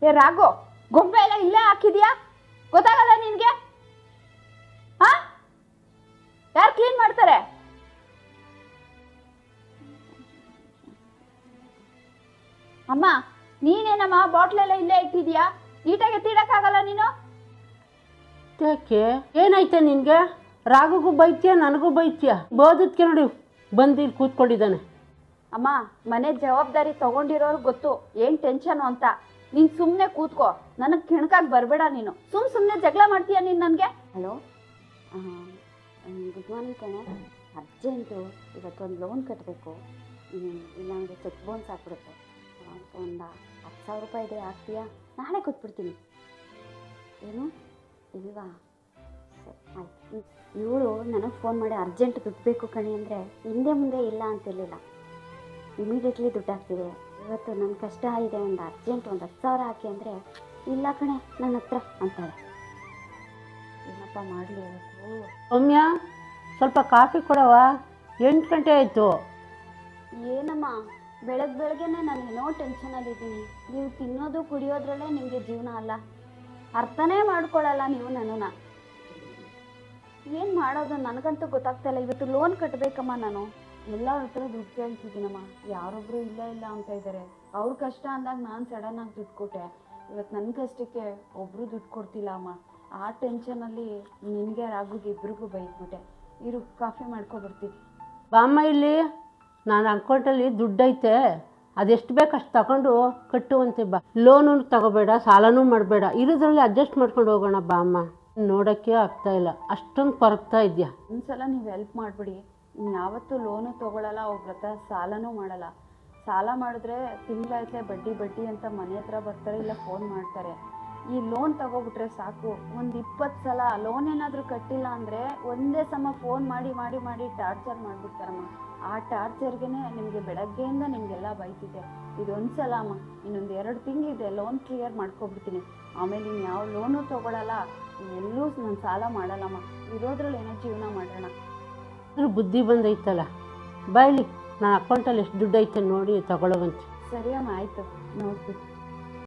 ಏ ರಾಘು, ಗೊಂಬೆ ಎಲ್ಲ ಇಲ್ಲೇ ಹಾಕಿದ್ಯಾ? ಗೊತ್ತಾಗಲ್ಲ ನಿನ್ಗೆ? ಹಾ, ಯಾರು ಕ್ಲೀನ್ ಮಾಡ್ತಾರೆ? ಅಮ್ಮ, ನೀನೇನಮ್ಮ ಬಾಟ್ಲೆಲ್ಲ ಇಲ್ಲೇ ಇಟ್ಟಿದ್ಯಾ? ನೀಟಾಗಿ ಎತ್ತಿಡಕ್ಕಾಗಲ್ಲ ನೀನು? ಯಾಕೆ ಏನಾಯ್ತಾ ನಿನಗೆ? ರಾಘುಗೂ ಬೈತ್ಯಾ ನನಗೂ ಬೈತ್ಯಾ? ಬೋದಕ್ಕೆ ನೋಡಿ ಬಂದು ಇಲ್ಲಿ ಕೂತ್ಕೊಂಡಿದ್ದಾನೆ. ಅಮ್ಮ, ಮನೆ ಜವಾಬ್ದಾರಿ ತಗೊಂಡಿರೋರು ಗೊತ್ತು ಏನು ಟೆನ್ಷನು ಅಂತ. ನೀನು ಸುಮ್ಮನೆ ಕೂತ್ಕೋ, ನನಗೆ ಕೆಣಕಾಗಿ ಬರಬೇಡ ನೀನು. ಸುಮ್ಮನೆ ಜಗಳ ಮಾಡ್ತೀಯ ನೀನು ನನಗೆ. ಹಲೋ, ಗುಡ್ ಮಾರ್ನಿಂಗ್ ಕಣೆ. ಅರ್ಜೆಂಟು ಇವತ್ತೊಂದು ಲೋನ್ ಕಟ್ಟಬೇಕು, ಇಲ್ಲಾಂದರೆ ಚೆಕ್ ಬೌನ್ಸ್ ಹಾಕ್ಬಿಡುತ್ತೆ. ಒಂದು 10,000 ರೂಪಾಯಿ ಇದೆ, ಆಗ್ತೀಯಾ? ನಾಳೆ ಕೊಟ್ಬಿಡ್ತೀನಿ. ಏನು ಇಲ್ವಾ? ಸರಿ ಆಯ್ತು. ಇವಳು ನನಗೆ ಫೋನ್ ಮಾಡಿ ಅರ್ಜೆಂಟ್ ದುಡ್ಡು ಬೇಕು ಕಣೆ ಅಂದರೆ ಹಿಂದೆ ಮುಂದೆ ಇಲ್ಲ ಅಂತಿರಲಿಲ್ಲ. ಇಮಿಡಿಯೇಟ್ಲಿ ದುಡ್ಡು ಹಾಕ್ತಿದೆ. ಇವತ್ತು ನನ್ನ ಕಷ್ಟ ಇದೆ, ಒಂದು ಅರ್ಜೆಂಟ್ ಒಂದು 10,000 ಹಾಕಿ ಅಂದರೆ ಇಲ್ಲ ಕಣೆ ನನ್ನ ಹತ್ರ ಅಂತಾಳೆ. ಏನಪ್ಪ ಮಾಡಲಿ ಇವತ್ತು? ಸೌಮ್ಯ, ಸ್ವಲ್ಪ ಕಾಫಿ ಕೊಡವ, 8 ಗಂಟೆ ಆಯಿತು. ಏನಮ್ಮ, ಬೆಳಗ್ಗೆನೆ ನಾನು ಏನೋ ಟೆನ್ಷನಲ್ಲಿದ್ದೀನಿ. ನೀವು ತಿನ್ನೋದು ಕುಡಿಯೋದ್ರಲ್ಲೇ ನಿಮಗೆ ಜೀವನ ಅಲ್ಲ, ಅರ್ಥನೇ ಮಾಡ್ಕೊಳ್ಳಲ್ಲ ನೀವು ನನ್ನನ್ನು. ಏನು ಮಾಡೋದು ನನಗಂತೂ ಗೊತ್ತಾಗ್ತಾಯಿಲ್ಲ. ಇವತ್ತು ಲೋನ್ ಕಟ್ಟಬೇಕಮ್ಮ. ನಾನು ಎಲ್ಲರ ಹತ್ರ ದುಡ್ಡು ಕೇಳ್ತಿದ್ದೀನಮ್ಮ, ಯಾರೊಬ್ಬರು ಇಲ್ಲ ಇಲ್ಲ ಅಂತ ಇದ್ದಾರೆ. ಅವ್ರ ಕಷ್ಟ ಅಂದಾಗ ನಾನು ಸಡನ್ನಾಗಿ ದುಡ್ಡು ಕೊಟ್ಟೆ. ಇವತ್ತು ನನ್ನ ಕಷ್ಟಕ್ಕೆ ಒಬ್ಬರು ದುಡ್ಡು ಕೊಡ್ತಿಲ್ಲ ಅಮ್ಮ. ಆ ಟೆನ್ಷನಲ್ಲಿ ನಿನಗೆ ರಾಘುಗೆ ಇಬ್ರಿಗೂ ಬೈದ್ಬಿಟ್ಟೆ. ಇರು, ಕಾಫಿ ಮಾಡ್ಕೊಬರ್ತೀನಿ. ಬಾಮ್ಮ ಇಲ್ಲಿ, ನಾನು ಅಕೌಂಟಲ್ಲಿ ದುಡ್ಡು ಐತೆ, ಅದೆಷ್ಟು ಬೇಕು ಅಷ್ಟು ತಗೊಂಡು ಕಟ್ಟುವಂತೆ ಬಾ. ಲೋನು ತಗೋಬೇಡ, ಸಾಲನೂ ಮಾಡಬೇಡ, ಇರೋದ್ರಲ್ಲಿ ಅಡ್ಜಸ್ಟ್ ಮಾಡ್ಕೊಂಡು ಹೋಗೋಣ ಬಾ ಅಮ್ಮ. ನೋಡೋಕ್ಕೆ ಆಗ್ತಾಯಿಲ್ಲ, ಅಷ್ಟೊಂದು ಕೊರಗ್ತಾ ಇದೆಯಾ. ಒಂದ್ಸಲ ನೀವು ಹೆಲ್ಪ್ ಮಾಡಿಬಿಡಿ. ಯಾವತ್ತೂ ಲೋನು ತೊಗೊಳ್ಳಲ್ಲ, ಅವ್ರ ಹತ್ರ ಸಾಲನೂ ಮಾಡಲ್ಲ. ಸಾಲ ಮಾಡಿದ್ರೆ ತಿಂಗಳಾಯ್ತಲೇ ಬಡ್ಡಿ ಅಂತ ಮನೆ ಹತ್ರ ಬರ್ತಾರೆ, ಇಲ್ಲ ಫೋನ್ ಮಾಡ್ತಾರೆ. ಈ ಲೋನ್ ತಗೋಬಿಟ್ರೆ ಸಾಕು, ಒಂದು 20 ಸಲ ಲೋನ್ ಏನಾದರೂ ಕಟ್ಟಿಲ್ಲ ಅಂದರೆ ಒಂದೇ ಸಮ ಫೋನ್ ಮಾಡಿ ಮಾಡಿ ಮಾಡಿ ಟಾರ್ಚರ್ ಮಾಡಿಬಿಡ್ತಾರಮ್ಮ. ಆ ಟಾರ್ಚರ್ಗೆ ನಿಮಗೆ ಬೆಳಗ್ಗೆಯಿಂದ ನಿಮಗೆಲ್ಲ ಬೈತಿದೆ. ಇದೊಂದು ಸಲ ಅಮ್ಮ, ಇನ್ನೊಂದು 2 ತಿಂಗಳಿದೆ, ಲೋನ್ ಕ್ಲಿಯರ್ ಮಾಡ್ಕೊಬಿಡ್ತೀನಿ. ಆಮೇಲೆ ಇನ್ನು ಯಾವ ಲೋನು ತೊಗೊಳ್ಳಲ್ಲ, ಎಲ್ಲೂ ನಾನು ಸಾಲ ಮಾಡಲ್ಲಮ್ಮ. ಇರೋದ್ರಲ್ಲಿ ಏನೋ ಜೀವನ ಮಾಡೋಣ. ಬುದ್ಧಿ ಬಂದೈತಲ್ಲ, ಬಾಯ್ಲಿ ನಾನು ಅಕೌಂಟಲ್ಲಿ ಎಷ್ಟು ದುಡ್ಡು ಐತೆ ನೋಡಿ ತಗೊಳ್ಳೋವಂತೆ. ಸರಿ ಅಮ್ಮ, ಆಯಿತು, ನೋಡ್ತೀನಿ.